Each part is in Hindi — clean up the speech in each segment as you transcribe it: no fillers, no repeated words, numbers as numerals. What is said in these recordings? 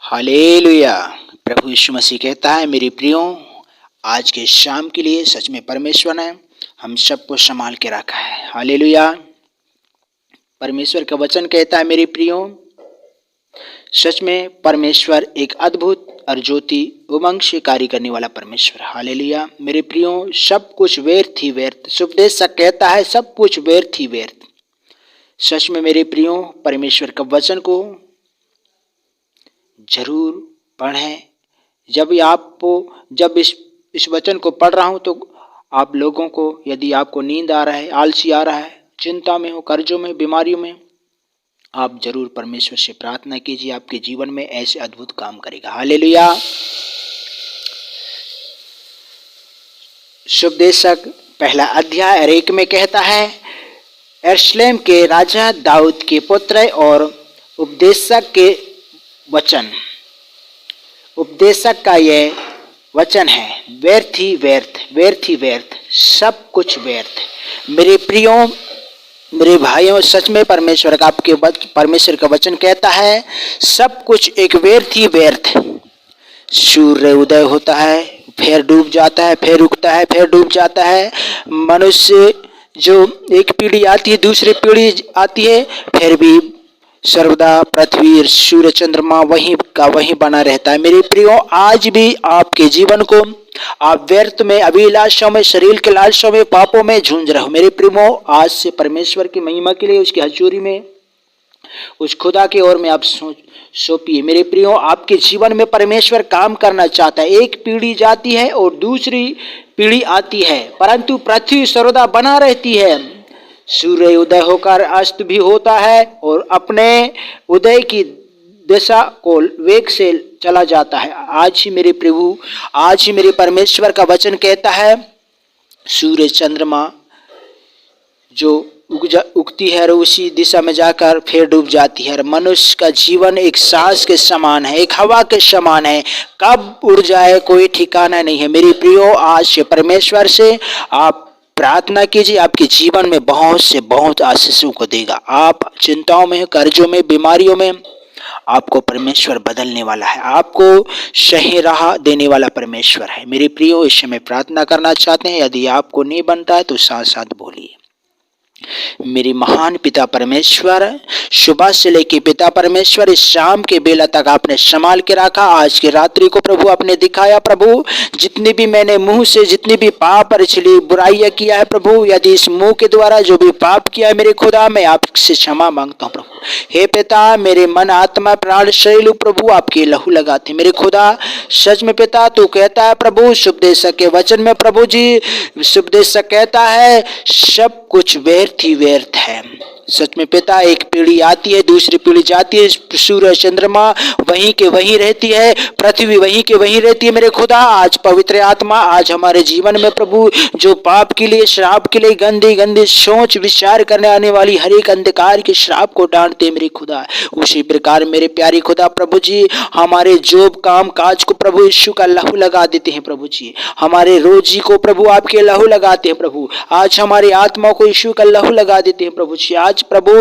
हालेलुया। प्रभु यीशु मसीह कहता है, मेरे प्रियो, आज के शाम के लिए सच में परमेश्वर ने हम सबको संभाल के रखा है। हालेलुया। परमेश्वर का वचन कहता है, मेरे प्रियो, सच में परमेश्वर एक अद्भुत और ज्योति उमंग से कार्य करने वाला परमेश्वर। हालेलुया। मेरे प्रियो, सब कुछ व्यर्थ ही व्यर्थ, सुपदेशक कहता है, सब कुछ व्यर्थ ही व्यर्थ। सच में मेरे प्रियो, परमेश्वर का वचन को जरूर पढ़ें। जब इस वचन को पढ़ रहा हूं तो आप लोगों को, यदि आपको नींद आ रहा है, आलसी आ रहा है, चिंता में हो, कर्जों में, बीमारियों में, आप जरूर परमेश्वर से प्रार्थना कीजिए। आपके जीवन में ऐसे अद्भुत काम करेगा। हालेलुया। सुपदेशक पहला अध्याय और 1 में कहता है, यरूशलेम के राजा दाऊद के पुत्र और उपदेशक के वचन, उपदेशक का यह वचन है, व्यर्थ ही व्यर्थ, व्यर्थ ही व्यर्थ, सब कुछ व्यर्थ। मेरे प्रियो, मेरे भाइयों, सच में परमेश्वर का वचन कहता है, सब कुछ एक व्यर्थ ही व्यर्थ। सूर्य उदय होता है, फिर डूब जाता है, फिर उगता है, फिर डूब जाता है। मनुष्य जो एक पीढ़ी आती है, दूसरी पीढ़ी आती है, फिर भी सर्वदा पृथ्वी, सूर्य, चंद्रमा वहीं का वहीं बना रहता है। मेरे प्रियो, आज भी आपके जीवन को आप व्यर्थ में, अभिलाषों में, शरीर के लालसों में, पापों में झूंझ रहे हो। मेरे प्रियो, आज से परमेश्वर की महिमा के लिए, उसकी हजूरी में, उस खुदा की ओर में आप सौंपिए। मेरे प्रियो, आपके जीवन में परमेश्वर काम करना चाहता है। एक पीढ़ी जाती है और दूसरी पीढ़ी आती है, परंतु पृथ्वी सर्वदा बना रहती है। सूर्य उदय होकर अस्त भी होता है और अपने उदय की दिशा को वेग से चला जाता है। आज ही मेरे प्रभु, आज ही मेरे परमेश्वर का वचन कहता है, सूर्य, चंद्रमा जो उगती है और उसी दिशा में जाकर फिर डूब जाती है। मनुष्य का जीवन एक सांस के समान है, एक हवा के समान है, कब उड़ जाए कोई ठिकाना नहीं है। मेरे प्रियो, आज से परमेश्वर से आप प्रार्थना कीजिए, आपके जीवन में बहुत से बहुत आशीषों को देगा। आप चिंताओं में, कर्जों में, बीमारियों में, आपको परमेश्वर बदलने वाला है, आपको सही राह देने वाला परमेश्वर है। मेरे प्रियो, इस समय प्रार्थना करना चाहते हैं, यदि आपको नहीं बनता है तो साथ साथ बोलिए। मेरे महान पिता परमेश्वर, सुबह से लेके पिता परमेश्वर, इस शाम के बेला तक आपने संभाल के रखा। आज की रात्रि को प्रभु आपने दिखाया। प्रभु, जितनी भी मैंने मुंह से जितनी भी पाप और इसलिए बुराइयां किया है प्रभु, यदि इस मुंह के द्वारा जो भी पाप किया है मेरे खुदा, मैं आपसे क्षमा मांगता हूँ प्रभु। हे पिता, मेरे मन, आत्मा, प्राण, शरीर प्रभु आपके लहू लगाते मेरे खुदा। सच में पिता, तू कहता है प्रभु, सुपदेशक के वचन में प्रभु जी, सुपदेशक कहता है, सब कुछ व्यर्थ ही व्यर्थ है। सच में पिता, एक पीढ़ी आती है, दूसरी पीढ़ी जाती है, सूर्य, चंद्रमा वहीं के वहीं रहती है, पृथ्वी वहीं के वहीं रहती है। मेरे खुदा, आज पवित्र आत्मा आज हमारे जीवन में प्रभु, जो पाप के लिए, श्राप के लिए, गंदी गंदी सोच विचार करने आने वाली हर एक अंधकार के श्राप को डांटते मेरे खुदा, उसी प्रकार मेरे प्यारे खुदा प्रभु जी, हमारे जोब काम काज को प्रभु यीशु का लहू लगा देते हैं प्रभु जी। हमारे रोजी को प्रभु आपके लहू लगाते हैं प्रभु। आज हमारी आत्मा को यीशु का लहू लगा देते हैं प्रभु जी। आज प्रभु,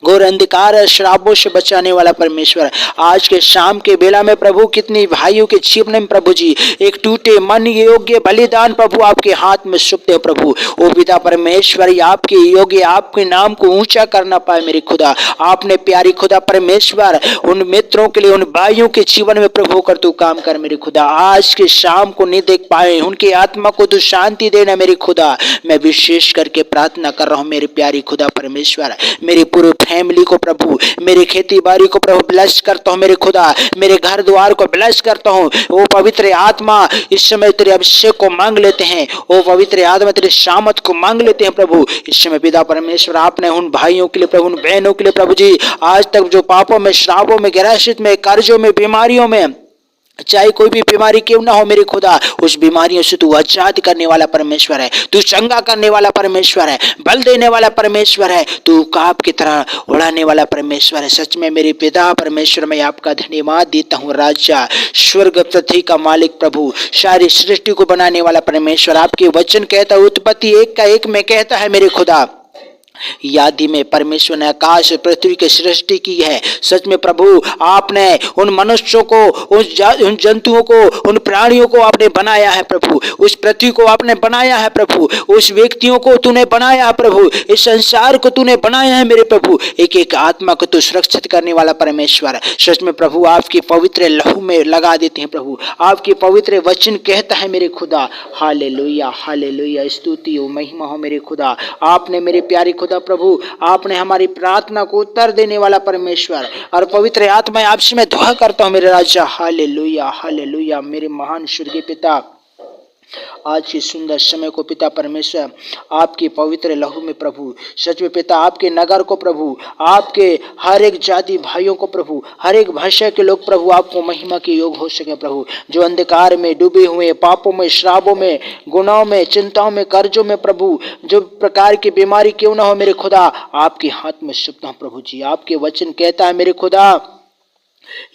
घोर अंधकार श्रापों से बचाने वाला परमेश्वर, आज के शाम के बेला में प्रभु, कितनी भाइयों के जीवन में प्रभु जी एक टूटे मन योग्य बलिदान प्रभु आपके हाथ में सौंपते हैं प्रभु। ओ पिता परमेश्वर, आपके योग्य, आपके नाम को ऊंचा करना पाए मेरे खुदा। आपने प्यारी खुदा परमेश्वर, उन मित्रों के लिए, उन भाइयों के जीवन में प्रभु कर तू काम कर मेरे खुदा। आज के शाम को नहीं देख पाए, उनकी आत्मा को तू शांति देना मेरे खुदा। मैं विशेष करके प्रार्थना कर रहा हूँ मेरे प्यारी खुदा परमेश्वर, मेरी पूरे फैमिली को प्रभु, मेरे खेती बाड़ी को प्रभु ब्लेस करता हूँ मेरे खुदा, मेरे घर द्वार को ब्लेस करता हूँ। ओ पवित्र आत्मा, इस समय तेरे अभिषेक को मांग लेते हैं। ओ पवित्र आत्मा, तेरे शामत को मांग लेते हैं प्रभु। इस समय पिता परमेश्वर, आपने उन भाइयों के लिए प्रभु, उन बहनों के लिए प्रभु जी, आज तक जो पापों में, श्रापों में, गिरासित में, कर्जों में, बीमारियों में, चाहे कोई भी बीमारी क्यों ना हो मेरे खुदा, उस बीमारियों से तू आजाद करने वाला परमेश्वर है, तू चंगा करने वाला परमेश्वर है, बल देने वाला परमेश्वर है, तू काब की तरह उड़ाने वाला परमेश्वर है। सच में मेरे पिता परमेश्वर, मैं आपका धन्यवाद देता हूँ। राजा, स्वर्ग पृथ्वी का मालिक प्रभु, सारी सृष्टि को बनाने वाला परमेश्वर, आपके वचन कहता है, उत्पत्ति 1 का 1 में कहता है मेरे खुदा, यादी में परमेश्वर ने आकाश और पृथ्वी की सृष्टि की है। सच में प्रभु आपने उन मनुष्यों को, उन जंतुओं को, उन प्राणियों को आपने बनाया है प्रभु। उस पृथ्वी को आपने बनाया है प्रभु। उस व्यक्तियों को तूने बनाया है प्रभु। इस संसार को तूने बनाया है मेरे प्रभु। एक एक आत्मा को तू सुरक्षित करने वाला परमेश्वर। सच में प्रभु आपकी पवित्र लहू में लगा देते हैं प्रभु। आपके पवित्र वचन कहता है मेरे खुदा, हालेलुया हालेलुया, स्तुति हो महिमा हो मेरे खुदा। आपने मेरे प्यारे खुदा प्रभु, आपने हमारी प्रार्थना को उत्तर देने वाला परमेश्वर और पवित्र आत्मा, आपसे मैं दुआ करता हूँ मेरे राजा। हालेलुया हालेलुया, मेरे महान स्वर्गीय पिता, आज के सुंदर समय को पिता परमेश्वर आपके पवित्र लहू में प्रभु, सच में पिता आपके नगर को प्रभु, आपके हर एक जाति भाइयों को प्रभु, हर एक भाषा के लोग प्रभु आपको महिमा के योग हो सके प्रभु। जो अंधकार में डूबे हुए, पापों में, श्रापों में, गुनाहों में, चिंताओं में, कर्जों में प्रभु, जो प्रकार की बीमारी क्यों ना हो मेरे खुदा, आपके हाथ में सौंपता हूं प्रभु जी। आपके वचन कहता है मेरे खुदा,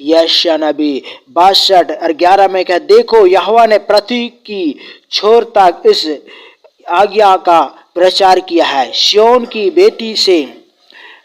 यशायाह नबी 62 और 11 में कहा, देखो यहोवा ने पृथ्वी की छोर तक इस आज्ञा का प्रचार किया है, सिय्योन की बेटी से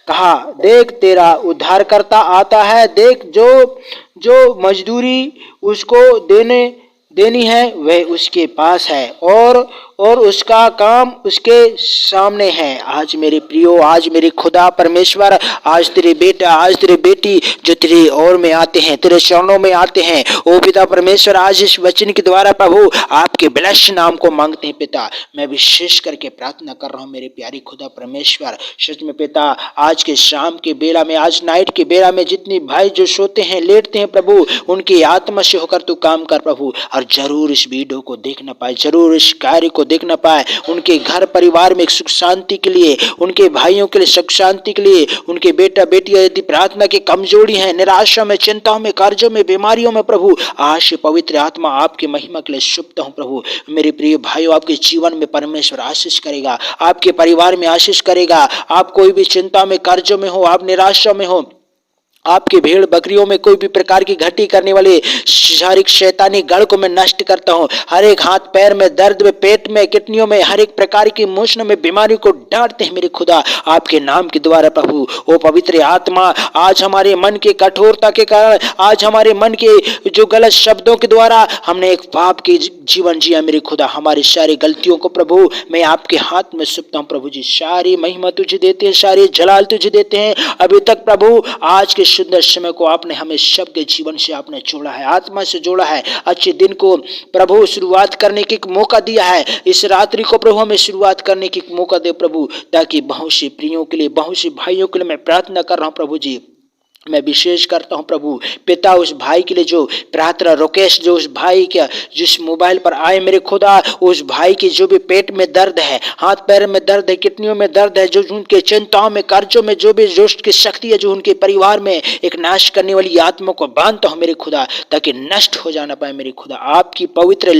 कहा, देख तेरा उद्धारकर्ता आता है, देख जो जो मजदूरी उसको देनी है वह उसके पास है और उसका काम उसके सामने है। आज मेरे प्रियो, आज मेरे खुदा परमेश्वर, आज तेरे बेटा, आज तेरे बेटी जो तेरे ओर में आते हैं, तेरे चरणों में आते हैं, ओ पिता परमेश्वर, आज इस वचन के द्वारा प्रभु आपके बिलश नाम को मांगते हैं पिता। मैं विशेष करके प्रार्थना कर रहा हूँ मेरे प्यारी खुदा परमेश्वर, सच में पिता आज के शाम के बेला में, आज नाइट के बेला में जितने भाई जो सोते हैं, लेटते हैं प्रभु, उनकी आत्मा से होकर तू काम कर प्रभु। और जरूर इस वीडियो को देखना पाए, जरूर इस कार्य को देखना पाए, उनके घर परिवार में सुख शांति के लिए, उनके भाइयों के लिए सुख शांति के लिए, उनके बेटा बेटियां यदि प्रार्थना की कमजोरी है, निराशा में, चिंताओं में, कर्जों में, बीमारियों में प्रभु, आज पवित्र आत्मा आपकी महिमा के लिए शुभता हूं प्रभु। मेरे प्रिय भाइयों, आपके जीवन में परमेश्वर आशीष करेगा, आपके परिवार में आशीष करेगा। आप कोई भी चिंता में, कर्जों में हो, आप निराशा में हो, आपके भेड़ बकरियों में कोई भी प्रकार की घटी करने वाले शारीरिक शैतानी गढ़ को मैं नष्ट करता हूं। हर एक हाथ पैर में दर्द में, पेट में, किडनियों में, हर एक प्रकार की मोशन में बीमारी को डांटते हैं मेरे खुदा आपके नाम के द्वारा प्रभु। ओ पवित्र आत्मा, आज हमारे मन की कठोरता के कारण, आज हमारे मन के जो गलत शब्दों के द्वारा हमने एक पाप की जीवन जिया मेरे खुदा, हमारी सारी गलतियों को प्रभु मैं आपके हाथ में सौंपता हूं प्रभु जी। सारी महिमा तुझे देते हैं, सारी जलाल तुझे देते हैं। अभी तक प्रभु आज के सुंदर समय को आपने हमें सबके जीवन से आपने जोड़ा है, आत्मा से जोड़ा है। अच्छे दिन को प्रभु शुरुआत करने की एक मौका दिया है। इस रात्रि को प्रभु हमें शुरुआत करने की मौका दे प्रभु, ताकि बहुत से प्रियों के लिए, बहुत से भाइयों के लिए मैं प्रार्थना कर रहा हूं प्रभु जी। मैं विशेष करता हूं प्रभु पिता उस भाई के लिए जो प्रार्थना रुकेश, जो उस भाई के जिस मोबाइल पर आए मेरे खुदा, उस भाई की जो भी पेट में दर्द है, हाथ पैर में दर्द है, किडनियों में दर्द है, जो उनके चिंताओं में, कर्जों में जो भी दुष्ट की शक्ति है, जो उनके परिवार में एक नाश करने वाली आत्मा को बांधता हूं मेरे खुदा, ताकि नष्ट हो जाना पाए मेरे खुदा आपकी पवित्र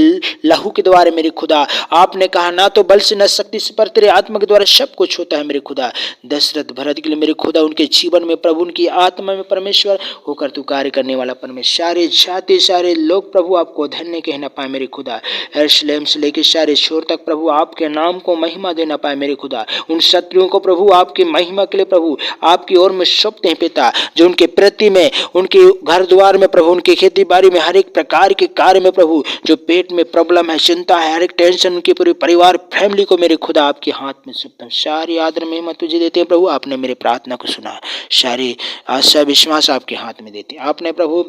लहू के द्वारा मेरे खुदा। आपने कहा ना तो बल से न शक्ति से पर तेरे आत्मा के द्वारा सब कुछ होता है मेरे खुदा। दशरथ भरत के लिए मेरे खुदा, उनके जीवन में प्रभु उनकी आत्मा में परमेश्वर होकर तू कार्य करने वाला परमेश्वर, सारे जाति सारे लोग प्रभु आपको धन्य कहना पाए मेरे खुदा। यरूशलेम से लेकर सारे छोर तक प्रभु आपके नाम को महिमा देना पाए मेरे खुदा। उन शत्रुओं को प्रभु आपकी महिमा के लिए प्रभु आपकी ओर में सौंपते हैं पिता, जो उनके प्रति में, उनके घर द्वार में प्रभु, उनकी खेती बाड़ी में, हर एक प्रकार के कार्य में प्रभु, जो पेट में प्रॉब्लम है, चिंता है, हर एक टेंशन, उनके पूरे परिवार फैमिली को मेरे खुदा आपके हाथ में सौंपता हूं। सारी आदर महिमा तुझे देते हैं प्रभु। आपने मेरे प्रार्थना को सुना, सारी आशा विश्वास आपके हाथ में देते हैं। आपने प्रभु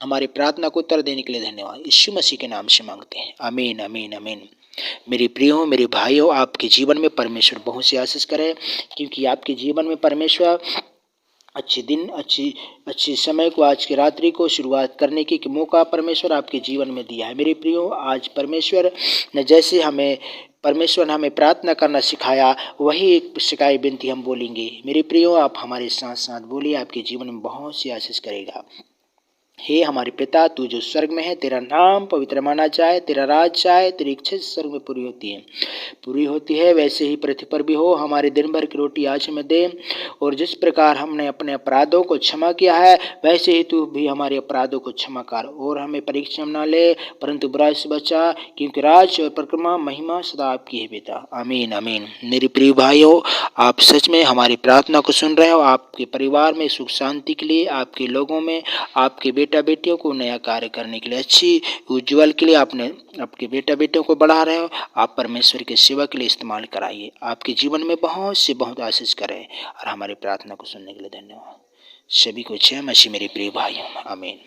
हमारी प्रार्थना को उत्तर देने के लिए धन्यवाद, यीशु मसीह के नाम से मांगते हैं, आमीन आमीन आमीन। मेरे प्रियो, मेरे भाइयों, आपके जीवन में परमेश्वर बहुत सी आशीष करे, क्योंकि आपके जीवन में परमेश्वर अच्छे दिन, अच्छी समय को, आज की रात्रि को शुरुआत करने की मौका परमेश्वर आपके जीवन में दिया है। मेरे प्रियो, आज परमेश्वर ने जैसे परमेश्वर ने हमें प्रार्थना करना सिखाया, वही एक शिकायत विनती हम बोलेंगे। मेरे प्रियो, आप हमारे साथ साथ बोलिए, आपके जीवन में बहुत सी आशीष करेगा। हे हमारे पिता, तू जो स्वर्ग में है, तेरा नाम पवित्र माना जाए, तेरा राज आए, तेरी इच्छा स्वर्ग में पूरी होती है वैसे ही पृथ्वी पर भी हो। हमारे दिन भर की रोटी आज हमें दे, और जिस प्रकार हमने अपने अपराधों को क्षमा किया है वैसे ही तू भी हमारे अपराधों को क्षमा कर, और हमें परीक्षा में न ले परंतु बुराई से बचा, क्योंकि राज और परिक्रमा महिमा सदा आपकी है पिता। आमीन आमीन। मेरे प्रिय भाइयों, आप सच में हमारी प्रार्थना को सुन रहे हो। आपके परिवार में सुख शांति के लिए, आपके लोगों में, आपके बेटा बेटियों को नया कार्य करने के लिए, अच्छी उज्ज्वल के लिए आपने आपके बेटा बेटियों को बढ़ा रहे हो। आप परमेश्वर की सेवा के लिए इस्तेमाल कराइए। आपके जीवन में बहुत से बहुत आशीष करें, और हमारी प्रार्थना को सुनने के लिए धन्यवाद। सभी को जय मसीह मेरे प्रिय भाइयों। आमीन।